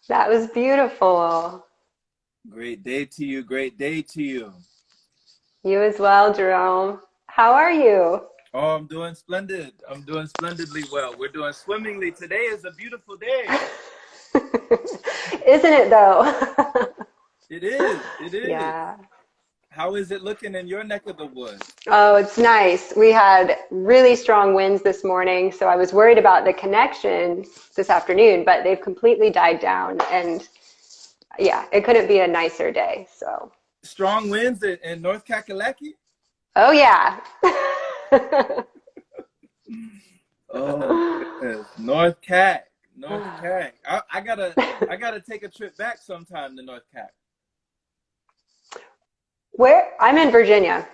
That was beautiful. Great day to you. Great day to you. You as well, Jerome. How are you? Oh, I'm doing splendid. I'm doing splendidly well. We're doing swimmingly. Today is a beautiful day. Isn't it though? It is. It is. Yeah. How is it looking in your neck of the woods? Oh, it's nice. We had really strong winds this morning, so I was worried about the connection this afternoon, but they've completely died down. And yeah, it couldn't be a nicer day. So, Strong winds in North Kakalaki? oh yeah. Oh goodness. North Cac. North Cac. I gotta take a trip back sometime to North Cac. Where? I'm in Virginia.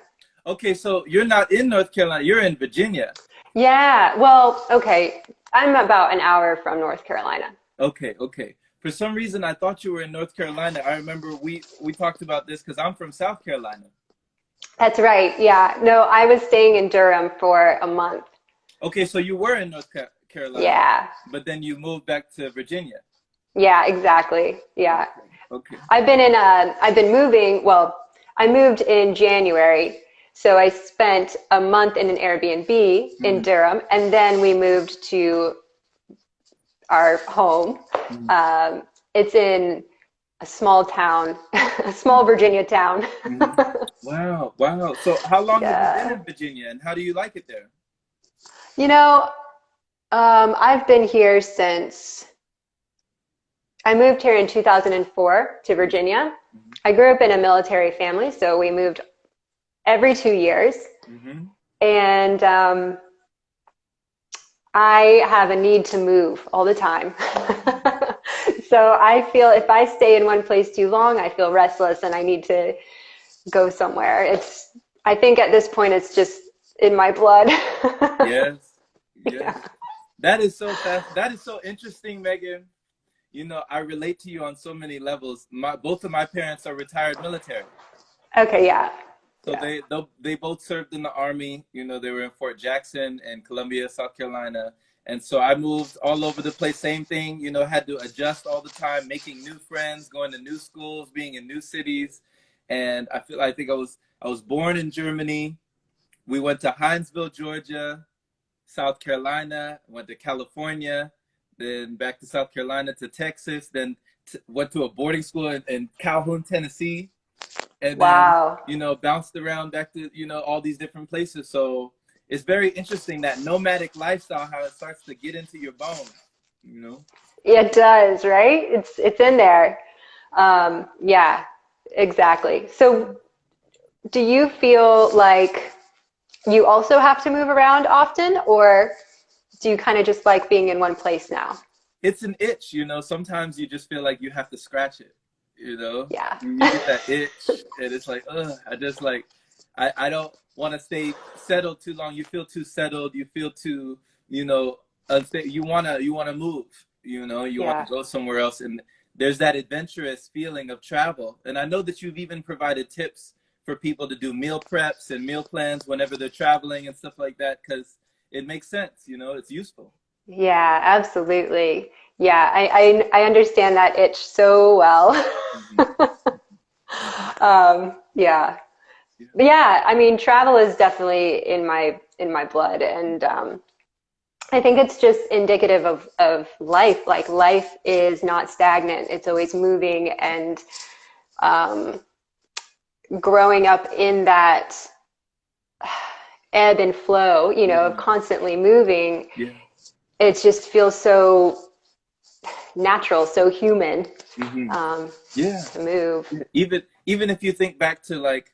Okay, so you're not in North Carolina, you're in Virginia. Yeah, well, okay. I'm about an hour from North Carolina. Okay, okay. For some reason, I thought you were in North Carolina. I remember we talked about this because I'm from South Carolina. That's right. Yeah. No, I was staying in Durham for a month. Okay, so you were in Carolina, Yeah. but then you moved back to Virginia. Yeah, exactly. Yeah. Okay, okay. I've been moving, well, I moved in January. So I spent a month in an Airbnb in Hmm. Durham, and then we moved to our home. Hmm. It's in a small town, a small Virginia town. Hmm. Wow, wow. So how long have you been Yeah. in Virginia and how do you like it there? You know, I've been here since I moved here in 2004 to Virginia. Hmm. I grew up in a military family, so we moved every 2 years. Hmm. And I have a need to move all the time. So I feel if I stay in one place too long, I feel restless and I need to go somewhere. I think at this point, it's just in my blood. Yes, yes. Yeah. That is so fast. That is so interesting, Megan. You know, I relate to you on so many levels. Both of my parents are retired military. Okay. Yeah. So Yeah. they both served in the army. You know, they were in Fort Jackson and Columbia, South Carolina. And so I moved all over the place. Same thing, you know, had to adjust all the time, making new friends, going to new schools, being in new cities. And I think I was born in Germany. We went to Hinesville, Georgia, South Carolina, went to California, then back to South Carolina to Texas, then went to a boarding school in Calhoun, Tennessee, and then Wow. bounced around back to all these different places. So it's very interesting that nomadic lifestyle, how it starts to get into your bones. You know. It does, right? It's in there. Yeah, exactly. So do you feel like you also have to move around often, or do you kind of just like being in one place now? It's an itch, sometimes you just feel like you have to scratch it. Yeah. You get that itch and it's like, ugh, I just like, I don't want to stay settled too long. You feel too settled, you feel too, you want to move, you want to Yeah. go somewhere else. And there's that adventurous feeling of travel. And I know that you've even provided tips for people to do meal preps and meal plans whenever they're traveling and stuff like that, because it makes sense, it's useful. Yeah, absolutely. Yeah, I understand that itch so well. Mhm. Yeah. Yeah. But yeah, I mean, travel is definitely in my blood, and I think it's just indicative of life. Like life is not stagnant; it's always moving, and um, growing up in that ebb and flow, of Yeah. constantly moving, Yeah. it just feels so natural, so human Hmm. um, Yeah. to move. Yeah. Even if you think back to like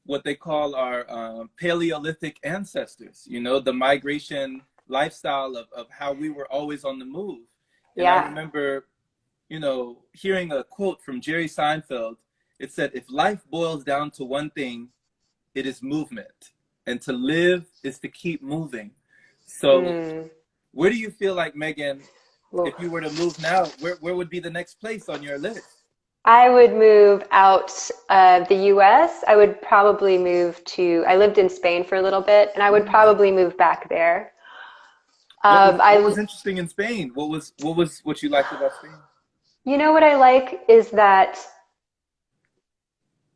what they call our Paleolithic ancestors, the migration lifestyle of how we were always on the move. And I Yeah. remember, hearing a quote from Jerry Seinfeld. It said, "If life boils down to one thing, it is movement, and to live is to keep moving." So, Mm. where do you feel like, Megan, Oof. if you were to move now, where would be the next place on your list? I would move out of the US. I would probably move I lived in Spain for a little bit, and I would Mm. probably move back there. What was I interesting in Spain? What you liked about Spain? You know what I like is that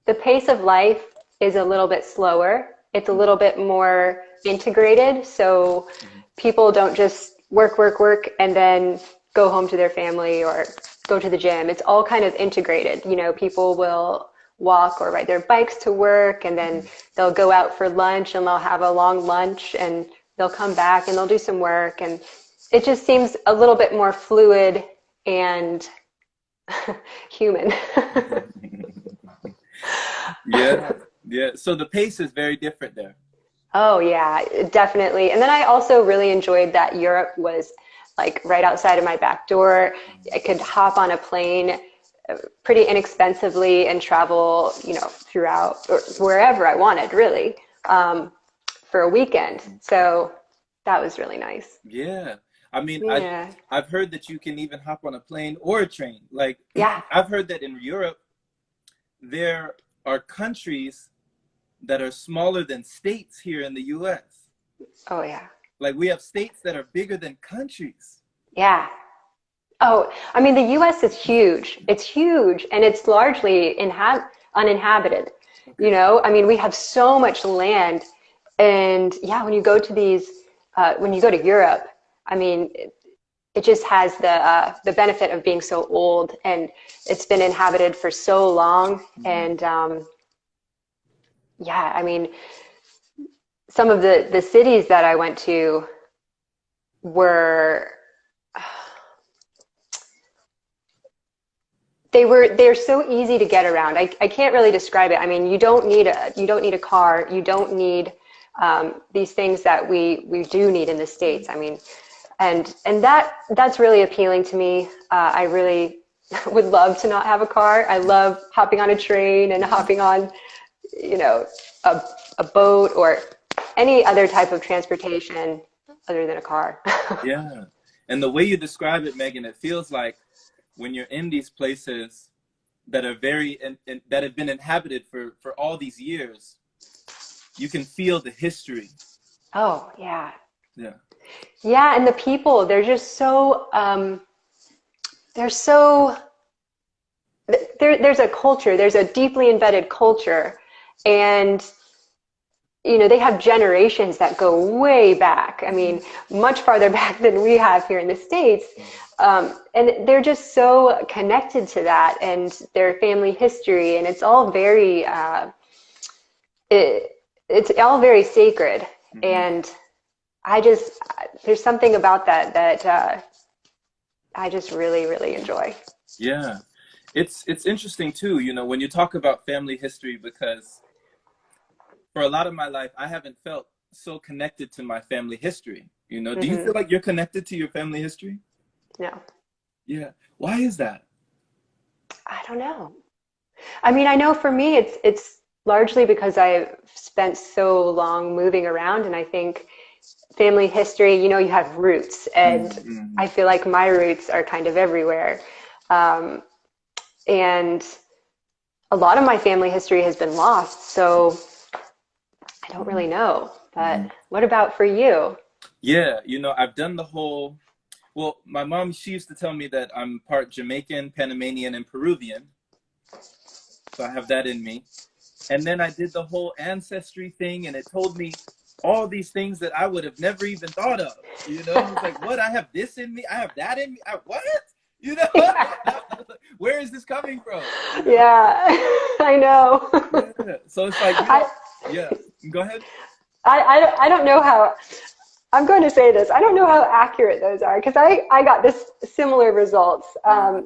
the pace of life is a little bit slower. It's a little bit more integrated. So Mhm. people don't just work, work, work, and then go home to their family or go to the gym. It's all kind of integrated. You know, people will walk or ride their bikes to work, and then they'll go out for lunch and they'll have a long lunch, and they'll come back and they'll do some work. And it just seems a little bit more fluid and human. Yeah, yeah. So the pace is very different there. Oh yeah, definitely. And then I also really enjoyed that Europe was like right outside of my back door. I could hop on a plane pretty inexpensively and travel, you know, throughout or wherever I wanted, really, for a weekend. So that was really nice. Yeah. I mean, Yeah. I've heard that you can even hop on a plane or a train. Like Yeah. I've heard that in Europe there are countries that are smaller than states here in the US. Oh yeah. Like we have states that are bigger than countries. Yeah. Oh, I mean, the US is huge. It's huge and it's largely uninhabited. You Okay. know, I mean, we have so much land. And yeah, when you go to when you go to Europe, I mean, it just has the benefit of being so old and it's been inhabited for so long. Mhm. And yeah, I mean, some of the cities that I went to were they're so easy to get around. I can't really describe it. I mean, you don't need a car. You don't need these things that we do need in the States. I mean, and that's really appealing to me. I really would love to not have a car. I love hopping on a train and hopping on, you know, a, a boat or any other type of transportation other than a car. Yeah. And the way you describe it, Megan, it feels like when you're in these places that are that have been inhabited for all these years, you can feel the history. Oh, yeah. Yeah. Yeah, and the people, they're just so they're so there's a culture, there's a deeply embedded culture, and you know they have generations that go way back. I mean, much farther back than we have here in the States, and they're just so connected to that and their family history, and it's all very it, it's all very sacred. Hmm. And I just there's something about that I just really really enjoy. Yeah. It's interesting too, when you talk about family history, because for a lot of my life, I haven't felt so connected to my family history. Do you feel Hmm. like you're connected to your family history? No, Yeah. Why is that? I don't know. I mean, I know for me, it's largely because I've spent so long moving around, and I think family history, you know, you have roots, and Mm-hmm. I feel like my roots are kind of everywhere. Um, and a lot of my family history has been lost, so I don't really know. Mm-hmm. But what about for you? Yeah, I've done the whole. Well, my mom, she used to tell me that I'm part Jamaican, Panamanian, and Peruvian. So I have that in me. And then I did the whole ancestry thing, and it told me all these things that I would have never even thought of. I was like, what? I have this in me. I have that in me. What? You know, Yeah, where is this coming from? yeah, I know. Yeah. So it's like, I, yeah. Go ahead. I don't know how, I'm going to say this. I don't know how accurate those are because I got this similar results. Yeah.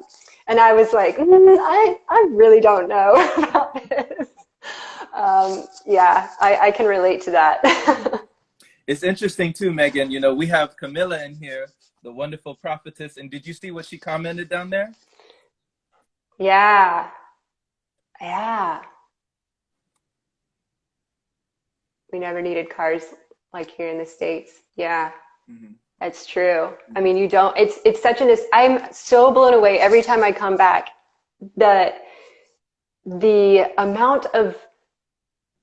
And I was like, I really don't know about this. Yeah, I can relate to Mhm. that. It's interesting too, Megan. We have Camilla in here, the wonderful prophetess. And did you see what she commented down there? Yeah, yeah. We never needed cars like here in the States. Yeah, Hmm. that's true. I Hmm. mean, you don't, it's such an, I'm so blown away every time I come back. The amount of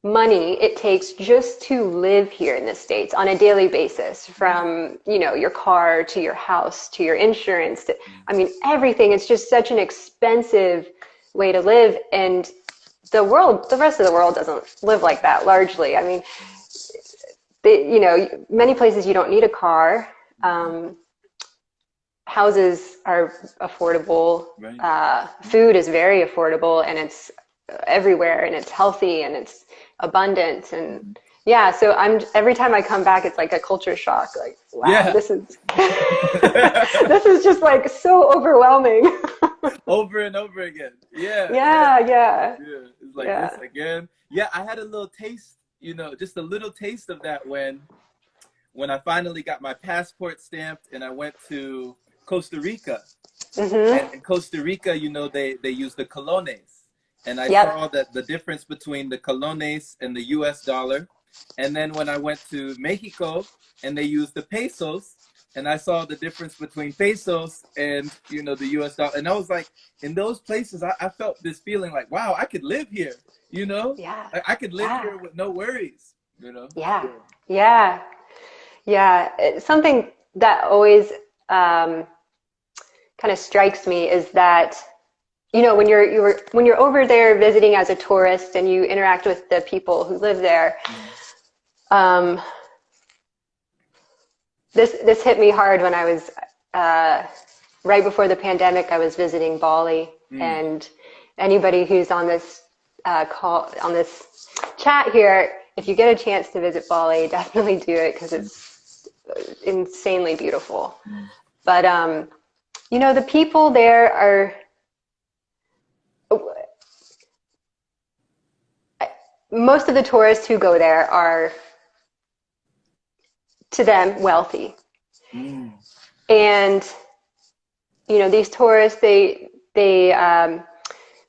money it takes just to live here in the States on a daily basis, from, you know, your car to your house to your insurance to, I mean, everything. It's just such an expensive way to live. And the rest of the world doesn't live like that largely. I mean, you know, many places you don't need a car. Houses are affordable. Right. Food is very affordable, and it's everywhere, and it's healthy, and it's abundant. And yeah, so every time I come back, it's like a culture shock. Like, wow, Yeah. this is this is just like so overwhelming. Over and over again. Yeah, yeah, Yeah, yeah, yeah. It's like this yeah. again. Yeah, I had a little taste, just a little taste of that when I finally got my passport stamped and I went to Costa Rica. And Mm-hmm. in Costa Rica, they use the colones. And I Yep. saw that the difference between the colones and the US dollar. And then when I went to Mexico and they used the pesos, and I saw the difference between pesos and the US dollar. And I was like, in those places, I felt this feeling like, wow, I could live here, you know? Yeah, I could live yeah, here with no worries, you know? yeah, yeah, yeah. Something that always kind of strikes me is that, you know, when you're over there visiting as a tourist and you interact with the people who live there, um, this hit me hard when I was right before the pandemic. I was visiting Bali, Mm. and anybody who's on this call, on this chat here, if you get a chance to visit Bali, definitely do it, because it's insanely beautiful. Mm. But you know, the people there are, most of the tourists who go there are, to them, wealthy. Mm. And you know, these tourists, they'll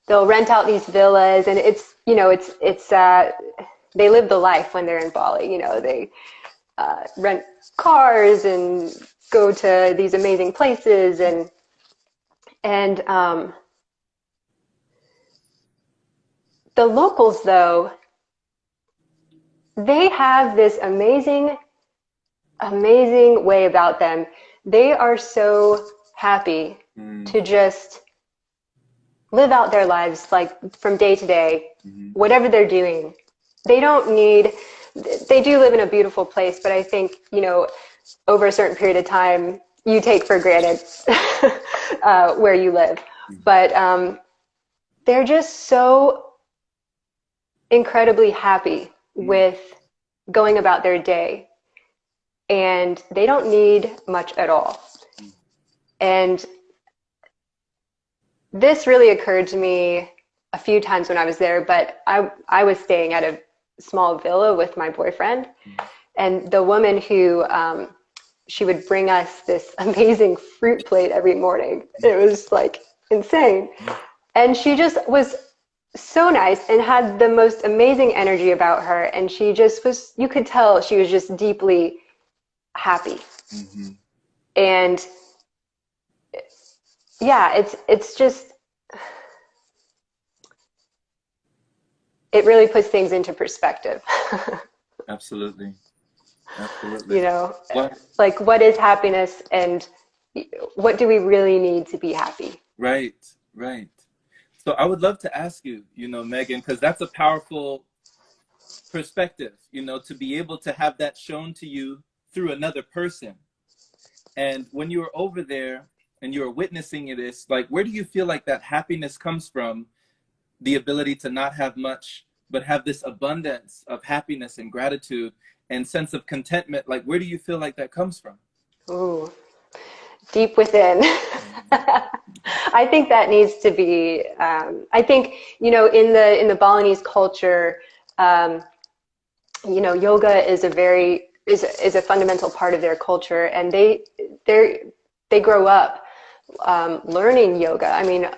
rent out these villas, and it's, you know, it's they live the life when they're in Bali. You know, they rent cars and go to these amazing places, and the locals, though, they have this amazing way about them. They are so happy Mm. to just live out their lives, like from day to day, Mm-hmm. whatever they're doing. They don't need, they do live in a beautiful place, but I think, you know, over a certain period of time, you take for granted where you live. But they're just so incredibly happy Mm. with going about their day, and they don't need much at all. And this really occurred to me a few times when I was there, but I was staying at a small villa with my boyfriend, and the woman who, she would bring us this amazing fruit plate every morning. It was like insane. And she just was so nice and had the most amazing energy about her. And she just was, you could tell she was just deeply happy. Mm-hmm. And yeah, it's just, it really puts things into perspective. Absolutely. You Absolutely. know, Well, like, what is happiness, and what do we really need to be happy? right, right. So I would love to ask you, Megan, because that's a powerful perspective, to be able to have that shown to you through another person. And when you were over there and you were witnessing this, like, where do you feel like that happiness comes from? The ability to not have much, but have this abundance of happiness and gratitude and sense of contentment. Like, where do you feel like that comes from? Ooh, deep within. I think that needs to be. I think, you know, in the Balinese culture, you know, yoga is a fundamental part of their culture, and they grow up learning yoga. I mean,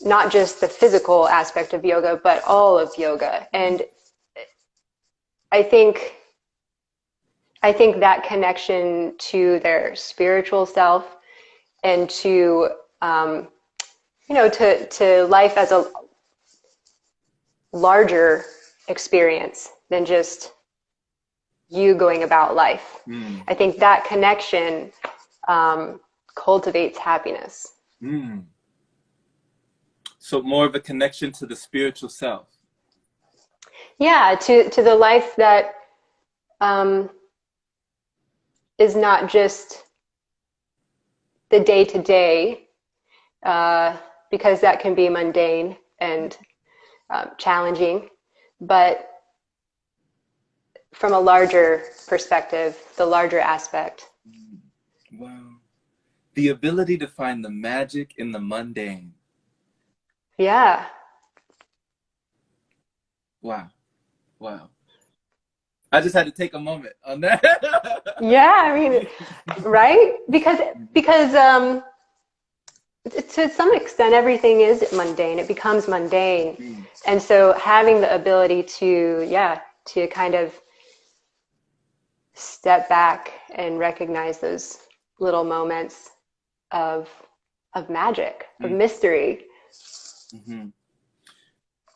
not just the physical aspect of yoga, but all of yoga. And I think I think that connection to their spiritual self, and to you know, to life as a larger experience than just you going about life. Mm. I think that connection cultivates happiness. Mm. So more of a connection to the spiritual self. Yeah, to the life that um, is not just the day to day, because that can be mundane and challenging, but from a larger perspective, the larger aspect. Wow. The ability to find the magic in the mundane. Yeah. Wow. Wow. I just had to take a moment on that. Yeah, I mean, right? Because to some extent everything is mundane. It becomes mundane. Mm. And so having the ability to, yeah, to kind of step back and recognize those little moments of magic, of Mm. mystery, Mm-hmm.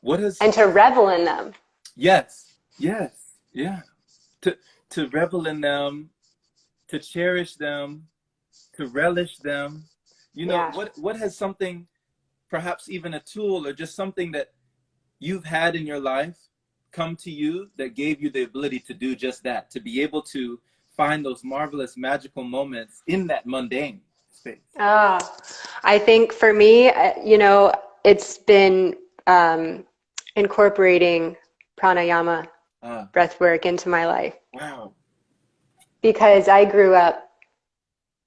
What is and to revel in them. yes, yes, yeah. To revel in them, to cherish them, to relish them. You know, Yeah. what has something, perhaps even a tool or just something that you've had in your life come to you that gave you the ability to do just that, to be able to find those marvelous magical moments in that mundane space? Ah, I think for me, it's been incorporating pranayama Ah, breath work into my life wow. because I grew up,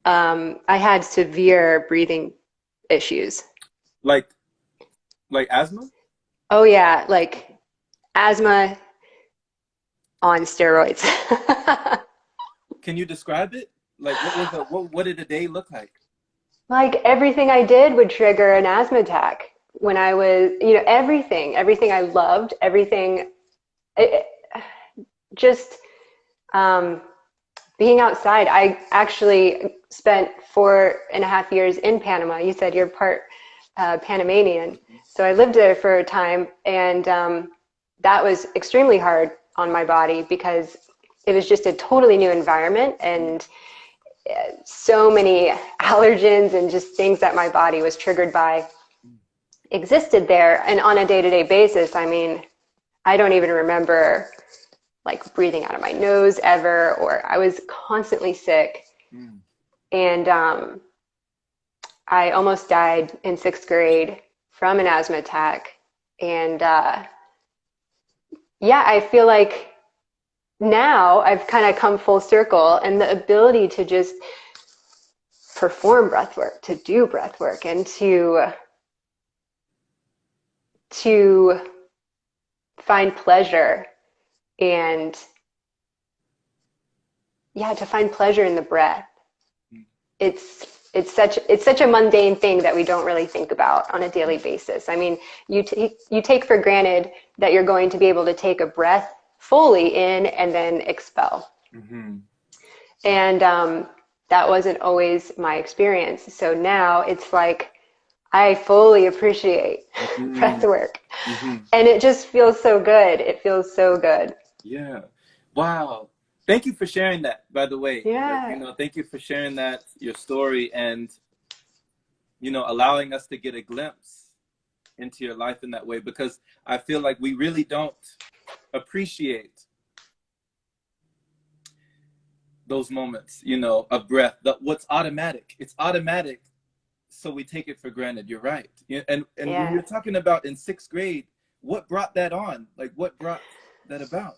I had severe breathing issues. Like asthma? Oh, yeah, like asthma on steroids. Can you describe it? Like what did a day look like? Like everything I did would trigger an asthma attack when I was, everything I loved, everything, it, just um, being outside. I actually spent 4.5 years in Panama. You said you're part Panamanian. So I lived there for a time, and that was extremely hard on my body because it was just a totally new environment and so many allergens and just things that my body was triggered by existed there. And on a day-to-day basis, I mean, I don't even remember like breathing out of my nose ever, or I was constantly sick. Mm. And I almost died in 6th grade from an asthma attack. And yeah, I feel like now I've kind of come full circle, and the ability to just perform breath work, to do breath work, and to find pleasure and yeah, to find pleasure in the breath. It's such a mundane thing that we don't really think about on a daily basis. I mean, you take for granted that you're going to be able to take a breath fully in and then expel. Mm-hmm. And that wasn't always my experience. So now it's like I fully appreciate Mm-hmm. breath work. Mm-hmm. And it just feels so good. It feels so good. Yeah. Wow. Thank you for sharing that, by the way. Yeah. Thank you for sharing that, your story, and, allowing us to get a glimpse into your life in that way, because I feel like we really don't appreciate those moments, of breath, what's automatic. It's automatic, so we take it for granted. You're right. And when Yeah. you're talking about in 6th grade, what brought that on? Like, what brought that about?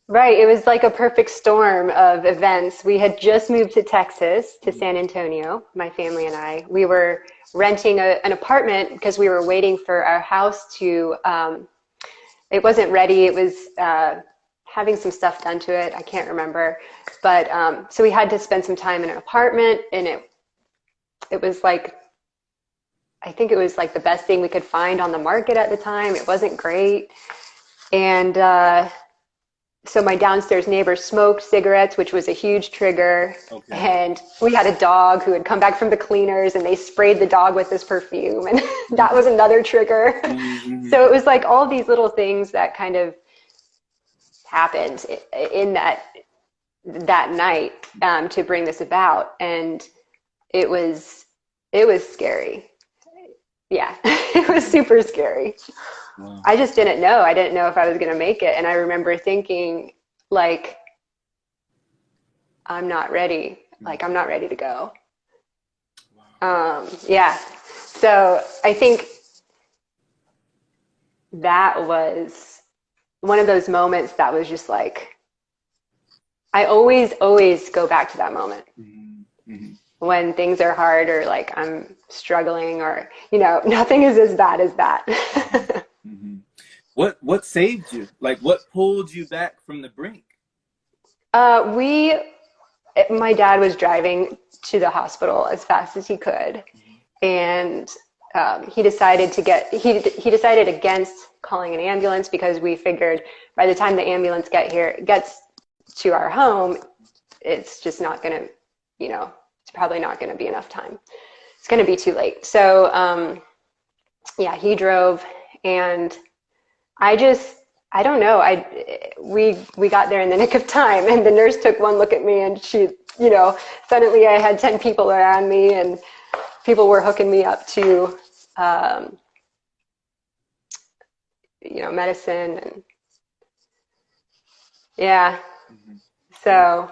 Right. It was like a perfect storm of events. We had just moved to Texas, to San Antonio, my family and I. We were renting an apartment because we were waiting for our house to, it wasn't ready. It was having some stuff done to it. I can't remember. But so we had to spend some time in an apartment, and it was like, I think it was like the best thing we could find on the market at the time. It wasn't great. And so my downstairs neighbor smoked cigarettes, which was a huge trigger. Okay. And we had a dog who had come back from the cleaners, and they sprayed the dog with this perfume. And that was another trigger. Mm-hmm. So it was like all these little things that kind of happened in that night, to bring this about. And it was scary. Yeah, it was super scary. Wow. I just didn't know. I didn't know if I was going to make it. And I remember thinking, like, I'm not ready. Like, I'm not ready to go. Yeah. So I think that was one of those moments that was just like, I always go back to that moment. Mm-hmm. When things are hard, or like I'm struggling, or, nothing is as bad as that. Mm-hmm. What saved you? Like, what pulled you back from the brink? My dad was driving to the hospital as fast as he could, and he decided he decided against calling an ambulance, because we figured by the time the ambulance gets to our home, it's just not going to, it's probably not going to be enough time. It's going to be too late. So yeah, he drove, and I don't know. We got there in the nick of time, and the nurse took one look at me, and she, suddenly I had 10 people around me, and people were hooking me up to, medicine, and yeah. Mm-hmm. So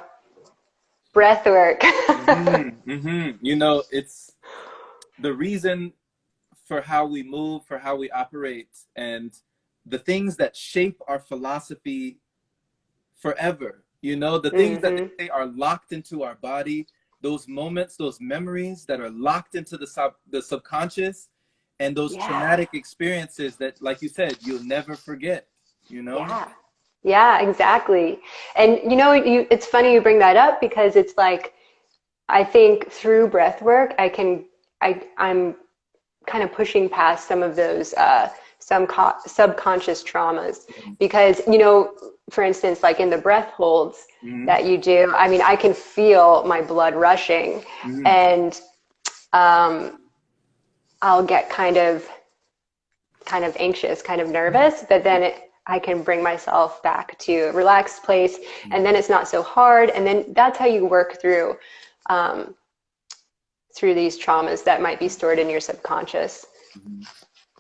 breath work. Mm-hmm. Mm-hmm. It's the reason for how we move, for how we operate, and the things that shape our philosophy forever. The things that Mm-hmm. they say are locked into our body, those moments, those memories that are locked into the subconscious, and those Yeah. traumatic experiences that, like you said, you'll never forget. Yeah. Yeah, exactly. And it's funny you bring that up, because it's like, I think through breath work, I'm kind of pushing past some of those some subconscious traumas, because for instance, like in the breath holds Mm-hmm. that you do, I mean, I can feel my blood rushing, Mm-hmm. and I'll get kind of anxious, kind of nervous, but then I can bring myself back to a relaxed place, and then it's not so hard, and then that's how you work um, through these traumas that might be stored in your subconscious. Mm-hmm.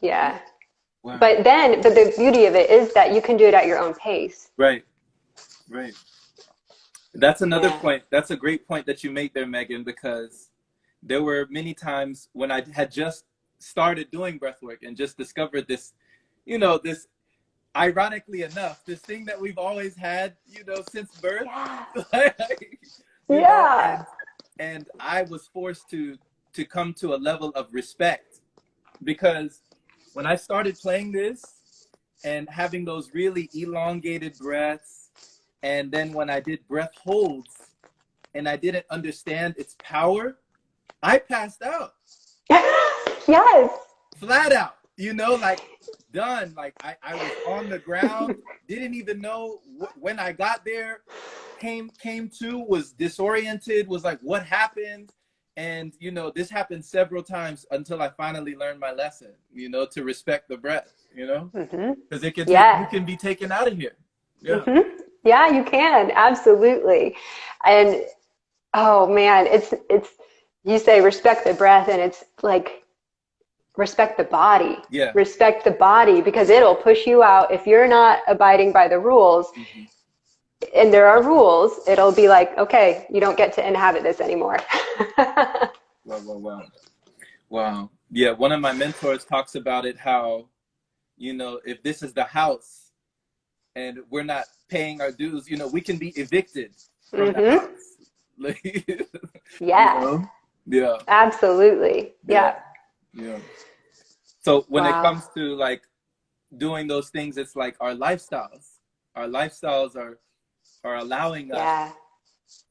Yeah. Wow. But the beauty of it is that you can do it at your own pace. Right. Right. That's another Yeah. point. That's a great point that you make there, Megan, because there were many times when I had just started doing breath work and just discovered this, this, ironically enough, this thing that we've always had, since birth. Yeah. you know, Yeah. and and I was forced to come to a level of respect, because when I started playing this and having those really elongated breaths, and then when I did breath holds and I didn't understand its power, I passed out. Yes. Flat out, like done. Like I was on the ground, didn't even know when I got there, came to, was disoriented, was like, what happened? And this happened several times until I finally learned my lesson, to respect the breath, Mm-hmm. because you Yeah. can be taken out of here. Yeah. Mm-hmm. Yeah, you can. Absolutely. And oh man, it's you say respect the breath, and it's like respect the body. Yeah. Respect the body, because it'll push you out if you're not abiding by the rules. Mm-hmm. And there are rules, it'll be like, okay, you don't get to inhabit this anymore. Wow. Wow. Yeah, one of my mentors talks about it, how, if this is the house and we're not paying our dues, we can be evicted from the Mm-hmm. house. Like, Yeah, Yeah. absolutely. Yeah. Yeah. Yeah. So when it Wow. comes to like doing those things, it's like our life styles are allowing us,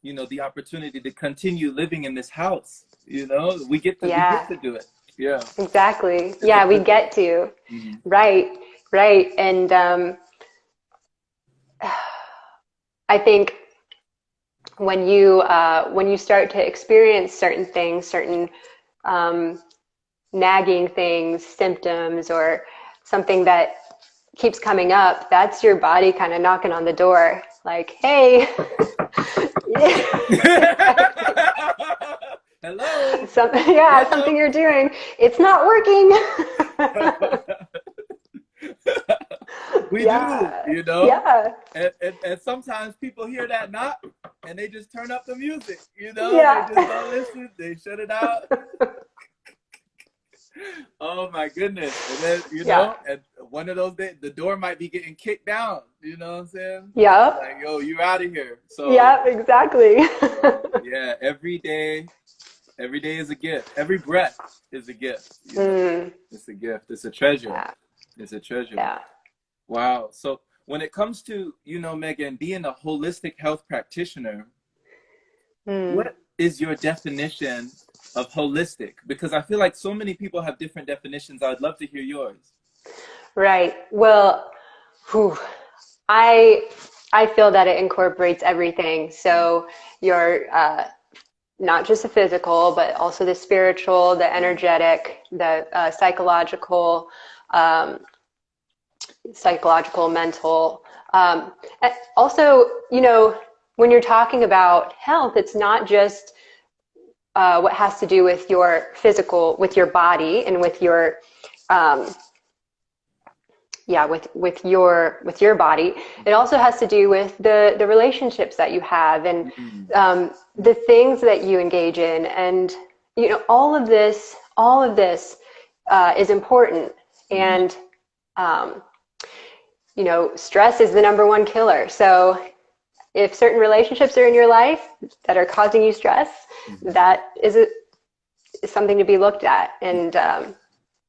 Yeah. the opportunity to continue living in this house. We get Yeah, to do it. Yeah. exactly. It's a Yeah, we privilege. get to. Mm-hmm. Right, right. And I think when you start to experience certain things, certain um, nagging things, symptoms, or something that keeps coming up, that's your body kind of knocking on the door, like, hey, Hello. yeah, Hello. something you're doing, it's not working. We do, Yeah, you know? yeah, And sometimes people hear that knock and they just turn up the music, you know? They yeah. just don't listen, they shut it out. Oh my goodness. And then, you Yeah, know, and one of those days, the door might be getting kicked down, you know what I'm saying? yep, Like, yo, you're out of here. yep, exactly. Yeah, every day is a gift. Every breath is a gift, you know? Mm, It's a gift. It's a treasure. yeah, It's a treasure. yeah. Wow. So when it comes to, you know, Megan, being a holistic health practitioner, Mm, what is your definition of holistic? Because I feel like so many people have different definitions. I'd love to hear yours. right. Well, whew, I I feel that it incorporates everything. So your not just the physical, but also the spiritual, the energetic, the um, psychological, mental. And also, you know, when you're talking about health, it's not just what has to do with your physical, with your body, and with your um, yeah, with your body. It also has to do with the relationships that you have, and Mm, the things that you engage in, and you know, all of this is important. mm, And um, you know, stress is the number one killer. So if certain relationships are in your life that are causing you stress, mm, that is something to be looked at. And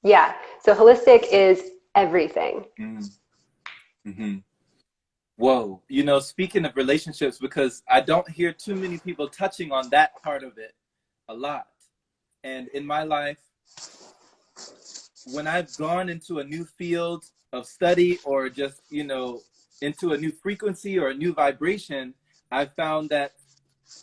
yeah, so holistic is everything. mm, mm. Whoa. You know, speaking of relationships, because I don't hear too many people touching on that part of it a lot. And in my life, when I've gone into a new field of study or just, you know, into a new frequency or a new vibration, I've found that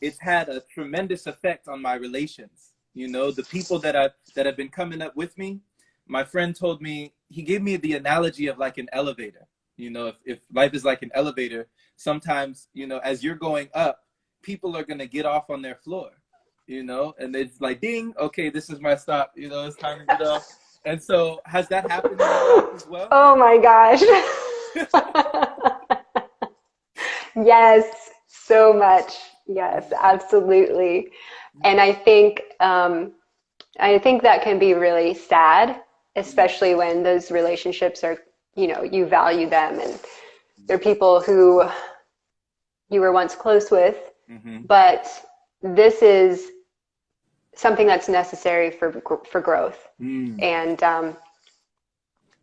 it's had a tremendous effect on my relations. You know, the people that have been coming up with me, my friend told me, he gave me the analogy of like an elevator. You know, if life is like an elevator, sometimes, you know, as you're going up, people are gonna get off on their floor, you know, and it's like ding, okay, this is my stop, you know, it's time to get off. And so has that happened in your life as well? Oh my gosh. Yes, so much. Yes, absolutely. And I think that can be really sad, especially when those relationships are, you know, you value them and they're people who you were once close with, Mm-hmm. but this is something that's necessary for growth. Mm. And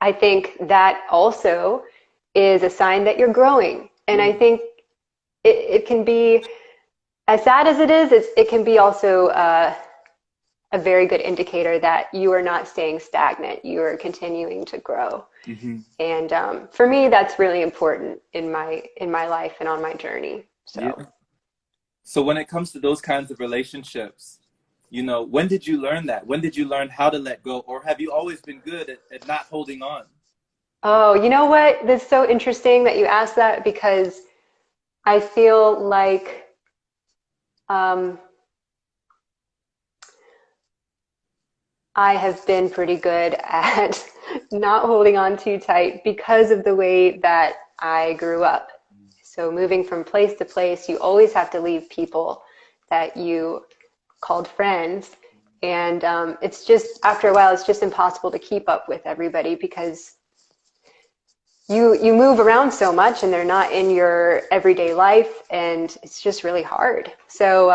I think that also is a sign that you're growing. And I Mm. think it can be, as sad as it is, it can be also a very good indicator that you are not staying stagnant. You are continuing to grow. Mm-hmm. And for me, that's really important in my life and on my journey. So, Yeah. So when it comes to those kinds of relationships, you know, when did you learn that? When did you learn how to let go? Or have you always been good at not holding on? oh, you know what? That's so interesting that you asked that because I feel like um, I have been pretty good at not holding on too tight because of the way that I grew up. So moving from place to place, you always have to leave people that you called friends. And it's just, after a while, it's just impossible to keep up with everybody because you move around so much and they're not in your everyday life, and it's just really hard. So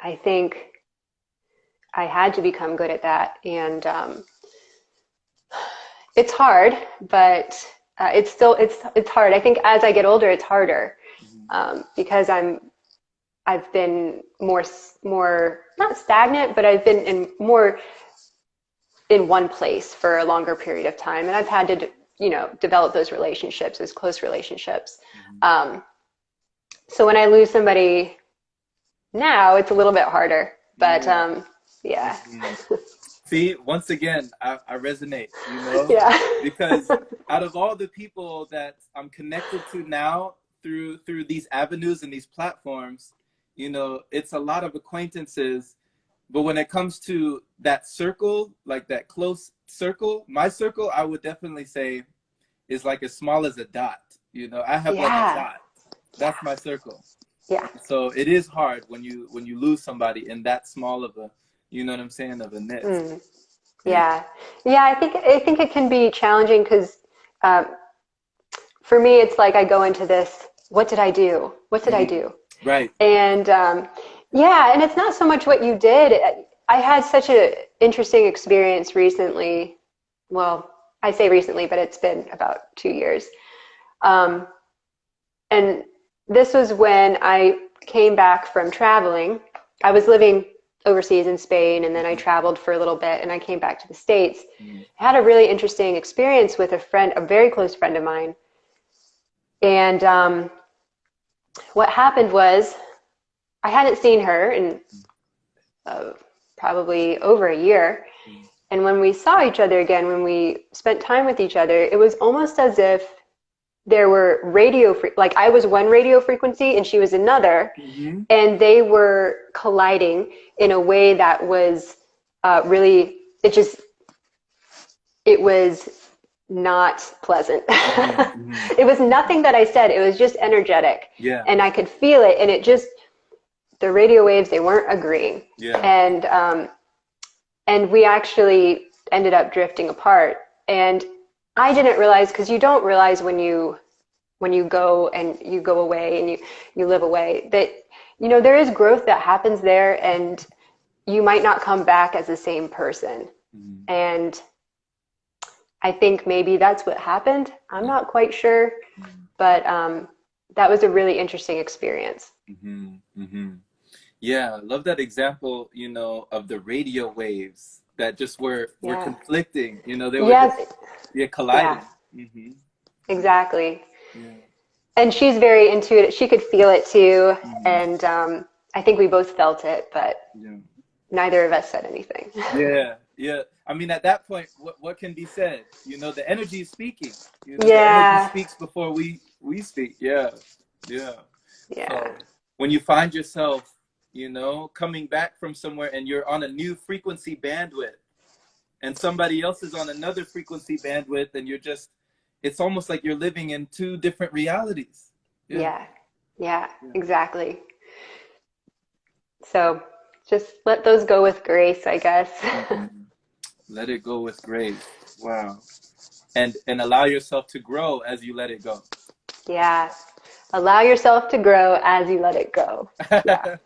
I think I had to become good at that. And it's hard, but it's hard. I think as I get older, it's harder Mm-hmm. because I've been more not stagnant, but I've been in more in one place for a longer period of time, and I've had to you know develop those relationships, those close relationships. Mm-hmm. Um, so when I lose somebody now, it's a little bit harder, but Yeah. yeah. Mm-hmm. See, once again, I resonate, you know, Yeah. because out of all the people that I'm connected to now through these avenues and these platforms, you know, it's a lot of acquaintances. But when it comes to that circle, like that close circle, my circle, I would definitely say is like as small as a dot. You know, I have like a Yeah. dot. Yeah. That's my circle. Yeah. So it is hard when you lose somebody in that small of a, you know what I'm saying, of a knit. Mm. Yeah. Yeah. Yeah. I think it can be challenging because um, for me, it's like I go into this, what did I do? What did I Mhm. do? Right. And yeah, and it's not so much what you did. I had such an interesting experience recently. Well, I say recently, but it's been about 2 years. Um, and this was when I came back from traveling. I was living overseas in Spain, and then I Mhm. traveled for a little bit, and I came back to the States. Mhm. I had a really interesting experience with a friend, a very close friend of mine. And what happened was I hadn't seen her in uh, probably over a year. Mhm. And when we saw each other again, when we spent time with each other, it was almost as if there were like I was one radio frequency and she was another, Mhm. and they were colliding in a way that was really, it was not pleasant. Mhm. Mhm. It was nothing that I said, it was just energetic. Yeah. And I could feel it, and it just, the radio waves, they weren't agreeing. Yeah. And we actually ended up drifting apart. And I didn't realize, because you don't realize when you go and you go away and you live away, that there is growth that happens there, and you might not come back as the same person. Mhm. And I think maybe that's what happened. I'm not quite sure, Mhm. but that was a really interesting experience. Mhm. Mhm. Yeah, I love that example, you know, of the radio waves that just were Yeah. conflicting. You know, they were Yeah. just, yeah, Yeah. colliding. Hmm. Exactly. Yeah. And she's very intuitive. She could feel it too, Hmm. and I think we both felt it, but Yeah. neither of us said anything. Yeah. Yeah. I mean, at that point, what can be said? You know, the energy is speaking. You know, the energy Yeah. speaks before we speak. Yeah. Yeah. Yeah. So when you find yourself, you know, coming back from somewhere and you're on a new frequency bandwidth, and somebody else is on another frequency bandwidth, and you're just, it's almost like you're living in two different realities. Yeah. Yeah. Yeah. Yeah. Exactly. So just let those go with grace, I guess. Mhm. Let it go with grace. Wow. And allow yourself to grow as you let it go. Yeah. Allow yourself to grow as you let it go. Yeah.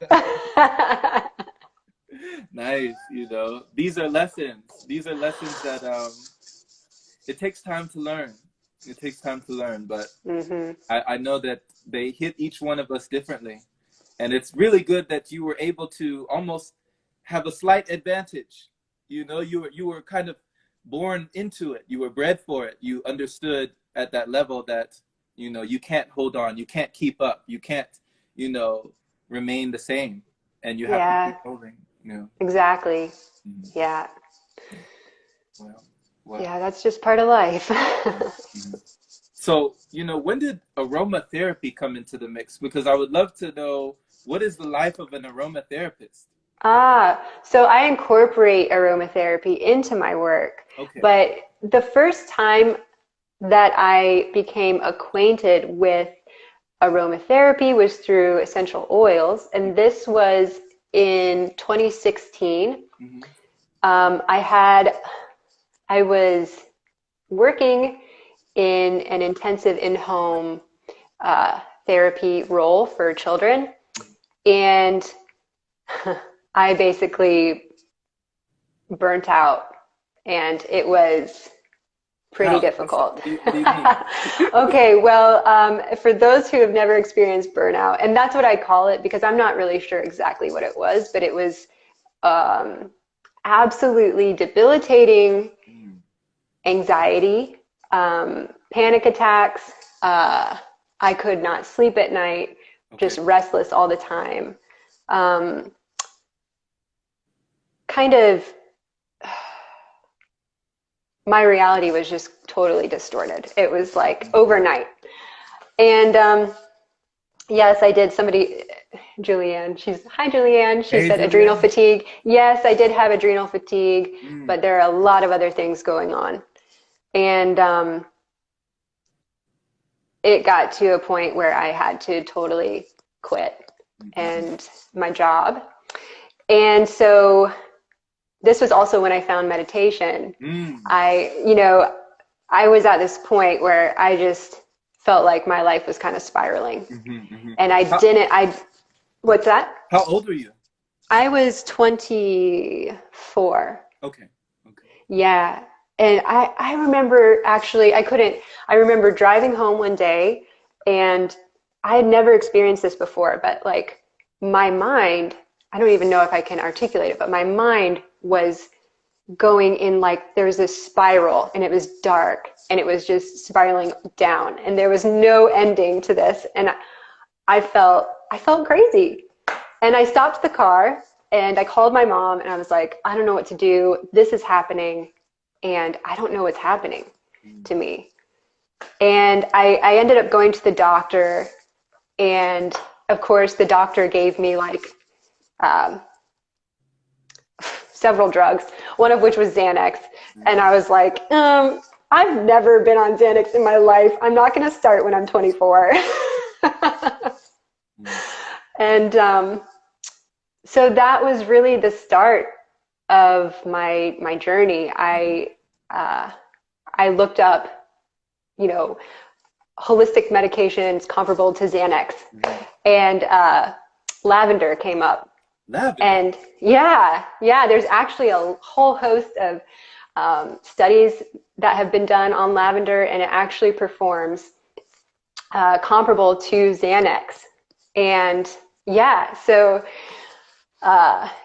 Nice. You know, these are lessons. These are lessons that it takes time to learn. It takes time to learn, but Hmm. I know that they hit each one of us differently. And it's really good that you were able to almost have a slight advantage. You know, you were kind of born into it. You were bred for it. You understood at that level that, you know, you can't hold on, you can't keep up, you can't, you know, remain the same, and you have to keep Yeah. moving. You know. Exactly. Mhm. Yeah. Wow. Wow. Yeah. That's just part of life. Mhm. So, you know, when did aromatherapy come into the mix? Because I would love to know, what is the life of an aromatherapist? So I incorporate aromatherapy into my work, Okay. but the first time that I became acquainted with aromatherapy was through essential oils, and this was in 2016. Mm-hmm. Um, I had I was working in an intensive in-home therapy role for children, and I basically burnt out, and it was pretty How? difficult. What do you mean? Okay, well, for those who have never experienced burnout, and that's what I call it because I'm not really sure exactly what it was, but it was um, absolutely debilitating Mm, anxiety, panic attacks. Uh, I could not sleep at night, okay. just restless all the time. Um, kind of my reality was just totally distorted. It was like overnight. And yes, I did. Somebody, Julianne, hi Julianne. She Hey, said adrenal Julian. fatigue. Yes, I did have adrenal fatigue, Mm. but there are a lot of other things going on. And it got to a point where I had to totally quit Mm-hmm. and my job. And so this was also when I found meditation. Mm. I was at this point where I just felt like my life was kind of spiraling. Mm-hmm. Mm-hmm. And what's that? How old are you? I was 24. Okay. Okay. Yeah. And I remember actually, I remember driving home one day and I had never experienced this before, but like my mind, I don't even know if I can articulate it, but my mind was going in like there was this spiral and it was dark and it was just spiraling down and there was no ending to this. And I felt crazy. And I stopped the car and I called my mom and I was like, I don't know what to do. This is happening and I don't know what's happening to me. And I ended up going to the doctor, and of course the doctor gave me like um, several drugs, one of which was Xanax. And I was like, I've never been on Xanax in my life. I'm not going to start when I'm 24. And so that was really the start of my journey. I looked up, you know, holistic medications comparable to Xanax, and lavender came up. Lavender. And yeah, there's actually a whole host of studies that have been done on lavender, and it actually performs comparable to Xanax. And yeah, so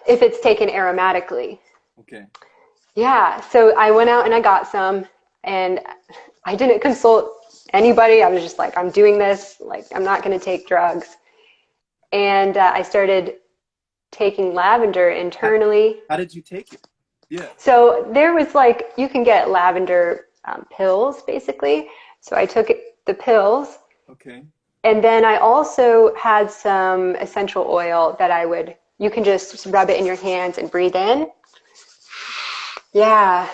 if it's taken aromatically. Okay. Yeah, so I went out and I got some, and I didn't consult anybody. I was just like, I'm doing this, like, I'm not going to take drugs. And I started taking lavender internally. How did you take it? Yeah. So there was like, you can get lavender pills, basically. So I took the pills. Okay. And then I also had some essential oil that you can just rub it in your hands and breathe in. Yeah.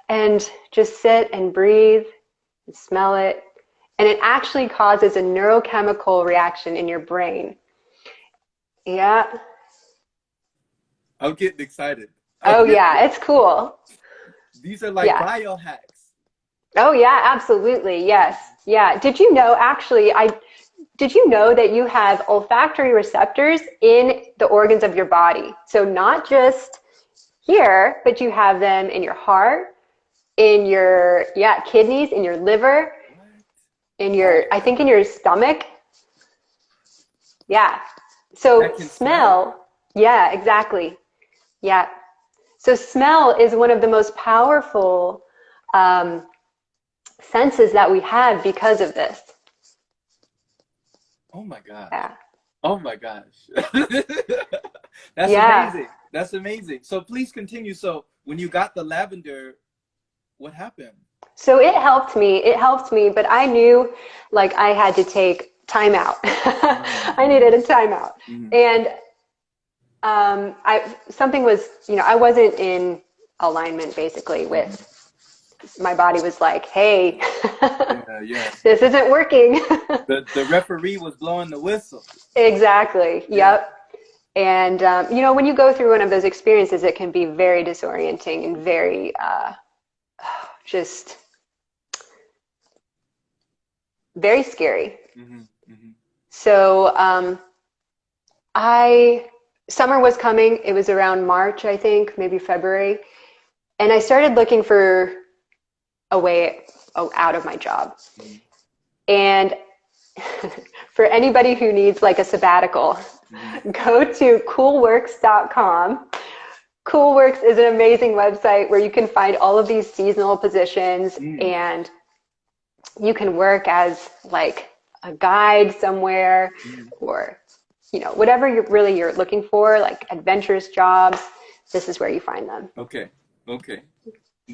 And just sit and breathe and smell it. And it actually causes a neurochemical reaction in your brain. Yeah. I'm getting excited. Oh, yeah. It's cool. These are like Yeah. biohacks. Oh, yeah. Absolutely. Yes. Yeah. Did you know, actually, did you know that you have olfactory receptors in the organs of your body? So not just here, but you have them in your heart, in your kidneys, in your liver, What? I think in your stomach. Yeah. So smell. Yeah, exactly. Yeah. So smell is one of the most powerful senses that we have because of this. Oh my gosh. Yeah. Oh my gosh. That's amazing. That's amazing. So please continue. So when you got the lavender, what happened? So it helped me. It helped me, but I knew like I had to take time out. I needed a timeout. And something was, I wasn't in alignment basically with my body was like, hey, this isn't working. The referee was blowing the whistle. Exactly. Yep. And, when you go through one of those experiences, it can be very disorienting and very just very scary. So summer was coming. It was around March, I think, maybe February. And I started looking for a way out of my job. And for anybody who needs like a sabbatical, go to coolworks.com. Coolworks is an amazing website where you can find all of these seasonal positions and you can work as like a guide somewhere or, whatever you're looking for, like adventurous jobs. This is where you find them. Okay.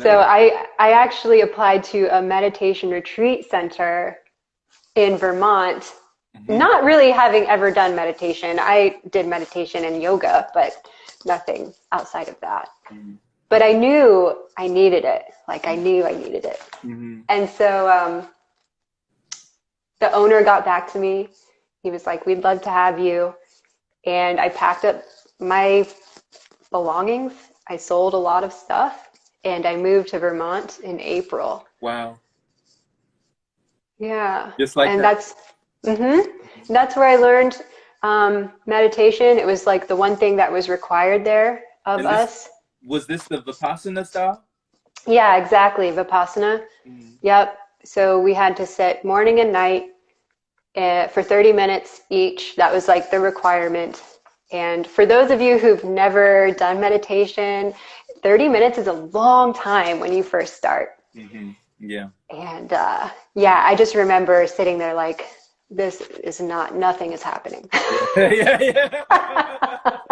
So Nice. I actually applied to a meditation retreat center in Vermont, Hmm. not really having ever done meditation. I did meditation and yoga, but nothing outside of that. Hmm. But I knew I needed it. Like I knew I needed it. Hmm. And so the owner got back to me. He was like, "We'd love to have you." And I packed up my belongings. I sold a lot of stuff and I moved to Vermont in April. Wow. Yeah. Just like And that. that's where I learned meditation. It was like the one thing that was required there of And this us. was this the Vipassana style? Yeah, exactly. Vipassana. Mm. Yep. So we had to sit morning and night for 30 minutes each. That was like the requirement. And for those of you who've never done meditation, 30 minutes is a long time when you first start. Hmm. Yeah. And yeah, I just remember sitting there like, this is not, nothing is happening. Yeah. Yeah. Yeah.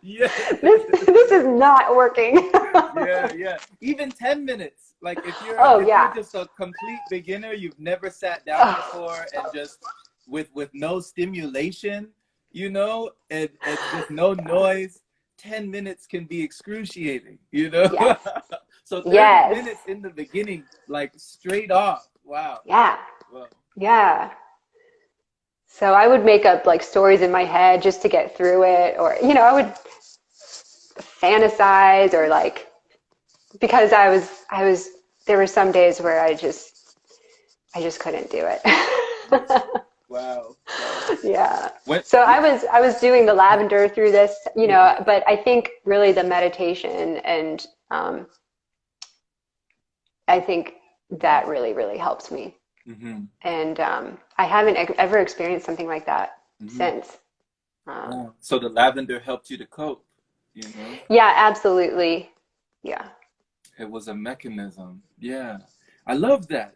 Yeah. This is not working. Yeah, yeah. Even 10 minutes. Like Oh if you're yeah. just a complete beginner, you've never sat down Oh, before and just with no stimulation, and just no noise, 10 minutes can be excruciating, you know? yes. So 30 Yes. minutes in the beginning, like straight off. Wow. Yeah. Wow. Yeah. So I would make up like stories in my head just to get through it, or I would fantasize or like because I was there were some days where I just couldn't do it. Wow. Wow. Yeah. When, So I was doing the lavender through this, yeah. but I think really the meditation and I think that really, really helps me. Hmm. And I haven't ever experienced something like that Hmm. since. Um, Wow. So the lavender helped you to cope, you know? yeah, absolutely. Yeah. It was a mechanism. Yeah. I love that.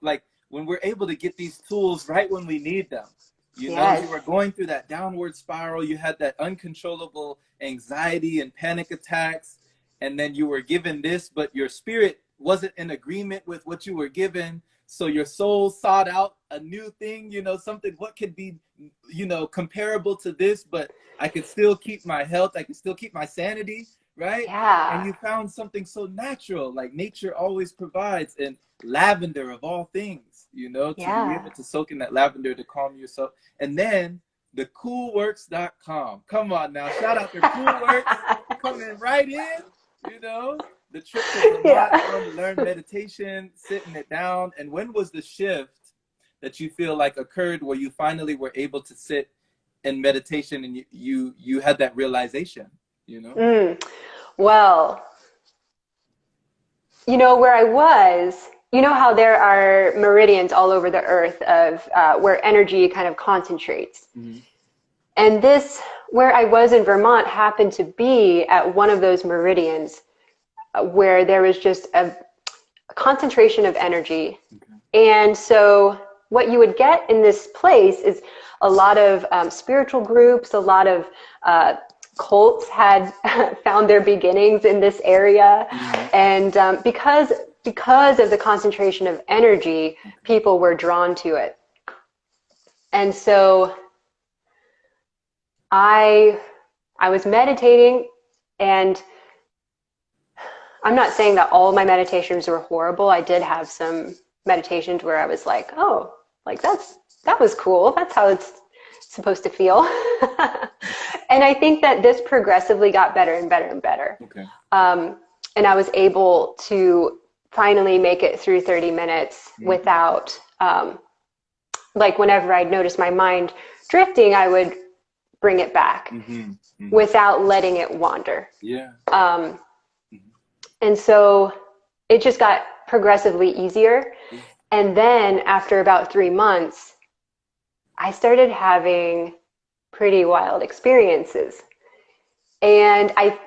Like when we're able to get these tools right when we need them. You Yes. were going through that downward spiral, you had that uncontrollable anxiety and panic attacks, and then you were given this, but your spirit wasn't in agreement with what you were given. So your soul sought out a new thing, something what could be, comparable to this, but I could still keep my health, I could still keep my sanity, right? And Yeah. you found something so natural, like nature always provides, and lavender of all things, to be Yeah. able to soak in that lavender to calm yourself. And then the coolworks.com. Come on now, shout out to Coolworks coming right in, the trip to Vermont, Yeah. going to learn meditation, sitting it down. And when was the shift that you feel like occurred where you finally were able to sit in meditation and you had that realization? Mm. Well, where I was, how there are meridians all over the earth of where energy kind of concentrates. Mm-hmm. And where I was in Vermont, happened to be at one of those meridians where there was just a concentration of energy. Okay. And so what you would get in this place is a lot of spiritual groups, a lot of cults had found their beginnings in this area. Mm-hmm. And because of the concentration of energy, people were drawn to it. And so I was meditating, and I'm not saying that all my meditations were horrible. I did have some meditations where I was like, oh, like that was cool. That's how it's supposed to feel. And I think that this progressively got better and better and better. Okay. And I was able to finally make it through 30 minutes without, like whenever I'd notice my mind drifting, I would bring it back without letting it wander. Yeah. And so it just got progressively easier. Yeah. And then after about 3 months, I started having pretty wild experiences. And I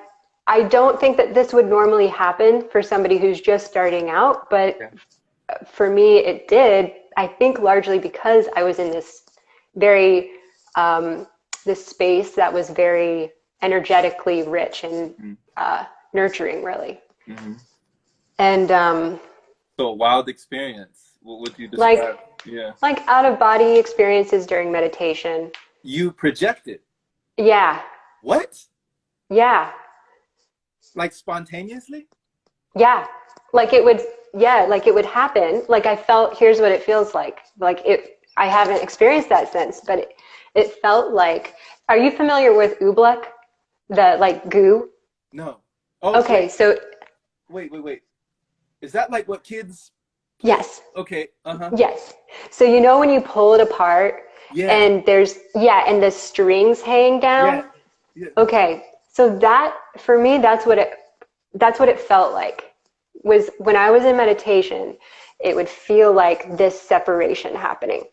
don't think that this would normally happen for somebody who's just starting out, but for me it did. I think largely because I was in this very this space that was very energetically rich and nurturing, really. Mm-hmm. And So a wild experience. What would you like describe? Yeah. like out of body experiences during meditation. You projected. Yeah, What? yeah, Like spontaneously? yeah. Like it would, yeah, like it would happen. Like I felt, here's what it feels like. Like it, I haven't experienced that since, but it felt like, are you familiar with oobleck? The like goo? No. Oh, Okay, wait, so wait. Is that like what kids play? yes, Okay. Uh-huh. yes. So you know when you pull it apart Yeah. and there's, yeah, and the strings hang Yeah. down? Yeah. Okay, so that for me, that's what it felt like. Was when I was in meditation, it would feel like this separation happening.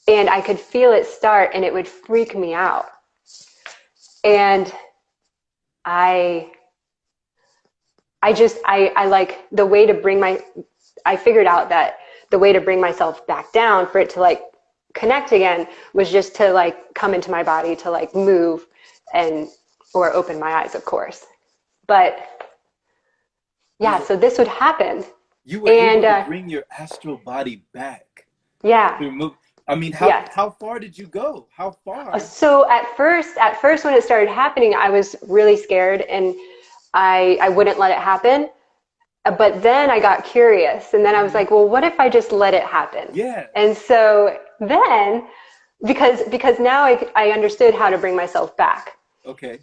And I could feel it start and it would freak me out. And I I like the way to bring I figured out that the way to bring myself back down for it to like connect again was just to like come into my body, to like move and or open my eyes, of course. But You yeah, were so this would happen. you were And able to bring your astral body back yeah, to move. I mean, yes. how far did you go? How far? So at first when it started happening, I was really scared and I wouldn't let it happen. But then I got curious and then I was Mhm. like, well, what if I just let it happen? Yeah. And so then, because now I understood how to bring myself back. Okay.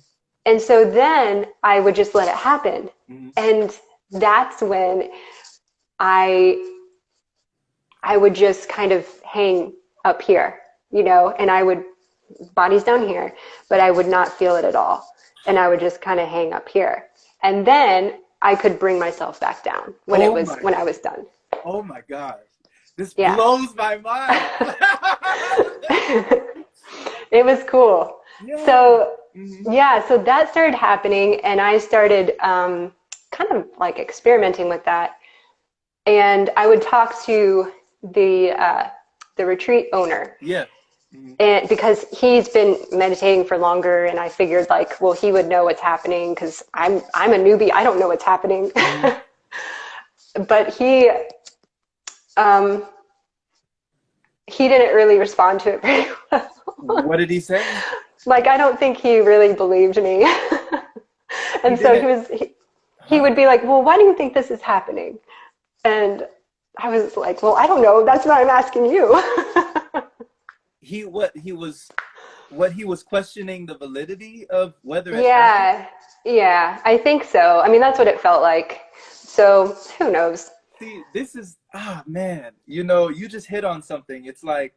And so then I would just let it happen. Hmm. And that's when I I would just kind of hang up here, you know, and I would, body's down here, but I would not feel it at all. And I would just kind of hang up here. And then I could bring myself back down Oh my, when I was done. oh my gosh. This Yeah. blows my mind. It was cool. Yeah. So, Hmm. yeah, so that started happening, and I started kind of like experimenting with that. And I would talk to the retreat owner, Yeah. Hmm. and because he's been meditating for longer, and I figured like, well, he would know what's happening because I'm a newbie, I don't know what's happening. Hmm. But um, he didn't really respond to it very well. What did he say? Like, I don't think he really believed me. He And so didn't. he Huh? would be like, well, why do you think this is happening? And I was like, well, I don't know. That's what I'm asking you. What he was questioning the validity of whether it happened. Yeah, yeah, I think so. I mean, that's what it felt like. So who knows? See, this is man, you know, you just hit on something. It's like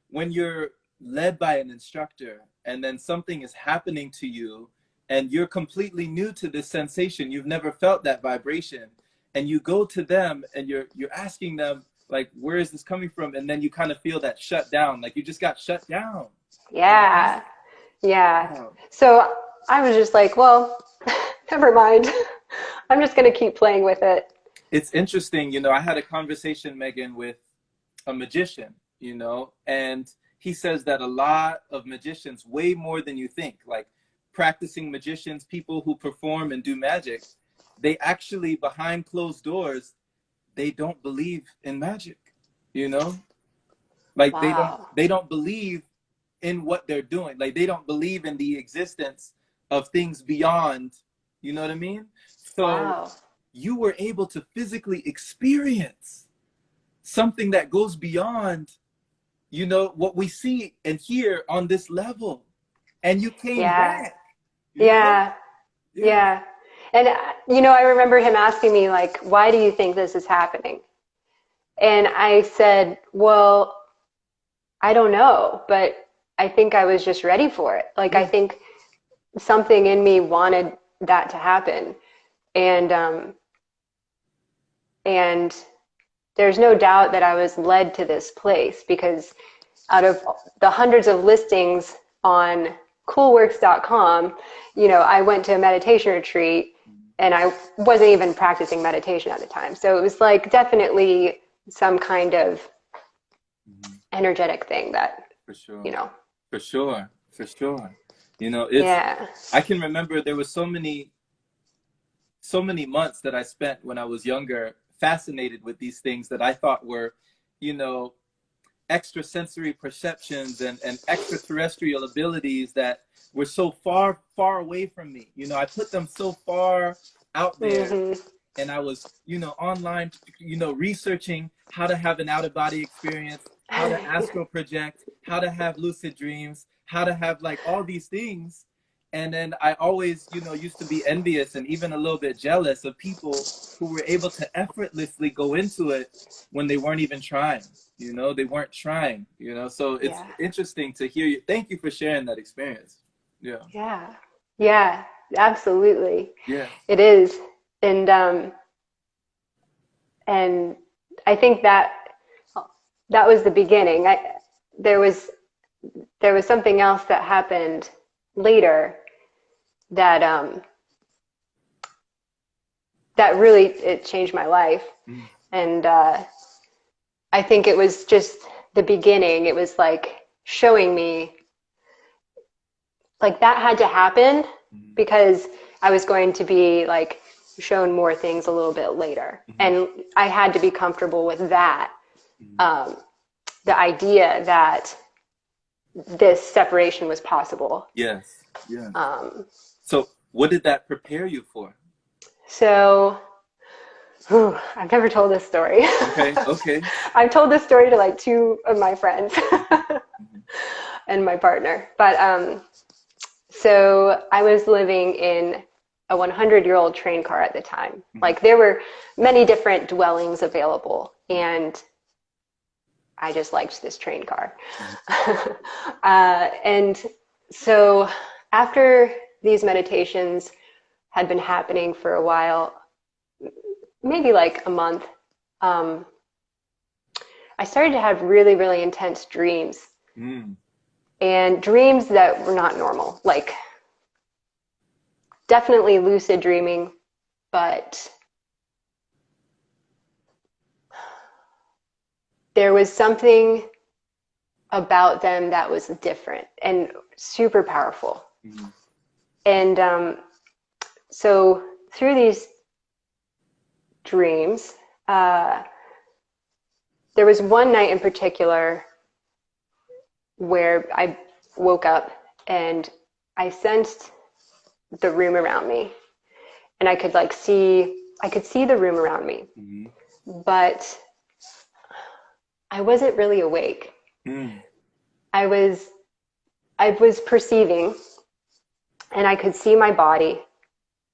when you're led by an instructor and then something is happening to you and you're completely new to this sensation, you've never felt that vibration, and you go to them and you're asking them like, where is this coming from? And then you kind of feel that shut down, like you just got shut down, you know? Yeah, yeah. Wow. So I was just like, well, never mind. I'm just gonna keep playing with it. It's interesting, you know, I had a conversation, Megan, with a magician, you know, and he says that a lot of magicians, way more than you think, like practicing magicians, people who perform and do magic, they actually behind closed doors, they don't believe in magic, you know? Like Wow. they don't believe in what they're doing. Like they don't believe in the existence of things beyond, you know what I mean? So Wow. you were able to physically experience something that goes beyond, you know, what we see and hear on this level, and you came Yeah. back, you know. Yeah. Yeah. Yeah. And, you know, I remember him asking me, like, why do you think this is happening? And I said, well, I don't know, but I think I was just ready for it. Like, I Yeah. think something in me wanted that to happen. And, and there's no doubt that I was led to this place because out of the hundreds of listings on coolworks.com, you know, I went to a meditation retreat and I wasn't even practicing meditation at the time. So it was like definitely some kind of Mhm. energetic thing that, For you sure. know, For sure. For sure. You know, it's yeah. I can remember there was so many so many months that I spent when I was younger fascinated with these things that I thought were, you know, extrasensory perceptions and extraterrestrial abilities that were so far, far away from me. You know, I put them so far out there, Hmm. and I was, you know, online, you know, researching how to have an out of body experience, how to astral project, how to have lucid dreams, how to have like all these things. And then I always, you know, used to be envious and even a little bit jealous of people who were able to effortlessly go into it when they weren't even trying. You know, they weren't trying, you know. So it's Yeah. interesting to hear you. Thank you for sharing that experience. Yeah. Yeah. Yeah, absolutely. Yeah. It is. And and I think that that was the beginning. There was there was something else that happened later that that really it changed my life. Mm. And I think it was just the beginning. It was like showing me like that had to happen Mm. because I was going to be like shown more things a little bit later. Mm-hmm. And I had to be comfortable with that. Mm. The idea that this separation was possible. Yes. Yeah. Um, So what did that prepare you for? so I've never told this story. Okay. Okay. I've told this story to like two of my friends Mm-hmm. and my partner. But so I was living in a 100-year-old train car at the time. Mm-hmm. Like there were many different dwellings available, and I just liked this train car. Mm-hmm. And so after these meditations had been happening for a while, maybe like a month, I started to have really, really intense dreams. Mm. And dreams that were not normal, like definitely lucid dreaming, but there was something about them that was different and super powerful. Mm-hmm. And so through these dreams, there was one night in particular where I woke up and I sensed the room around me, and I could see the room around me, Mm-hmm. but I wasn't really awake. Mm. I was perceiving, and I could see my body,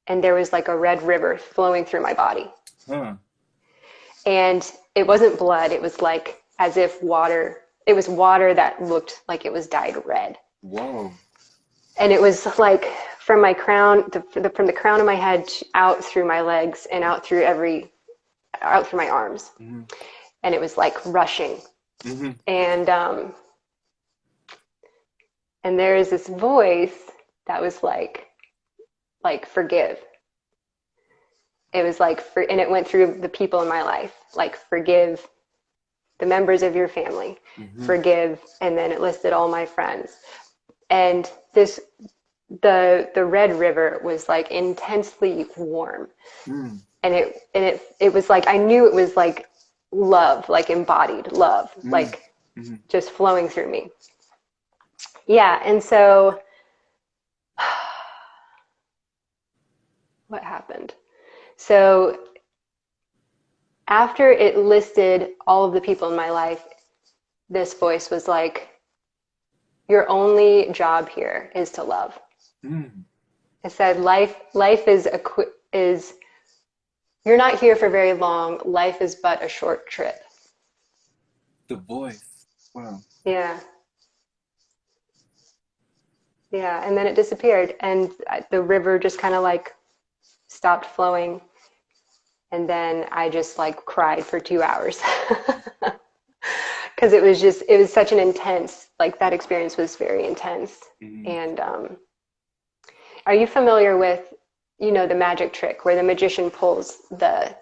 and there was like a red river flowing through my body. Huh. And it wasn't blood, it was like as if water, it was water that looked like it was dyed red. Whoa. And it was like from my crown, from the crown of my head out through my legs and out through my arms. Mm-hmm. And it was like rushing. Mm-hmm. And there is this voice that was like forgive. It was like, and it went through the people in my life, like forgive the members of your family, Mm-hmm. forgive, and then it listed all my friends. And the red river was like intensely warm. Mm. And it was like, I knew it was like love, like embodied love, Mm. like Mm-hmm. just flowing through me. Yeah. And so what happened? So after it listed all of the people in my life, this voice was like, your only job here is to love. Mm. It said, life is you're not here for very long. Life is but a short trip. The voice. Wow. Yeah. Yeah. And then it disappeared, and the river just kind of like stopped flowing. And then I just like cried for 2 hours. Because it was such an intense, like that experience was very intense. Mm-hmm. And are you familiar with, the magic trick where the magician pulls the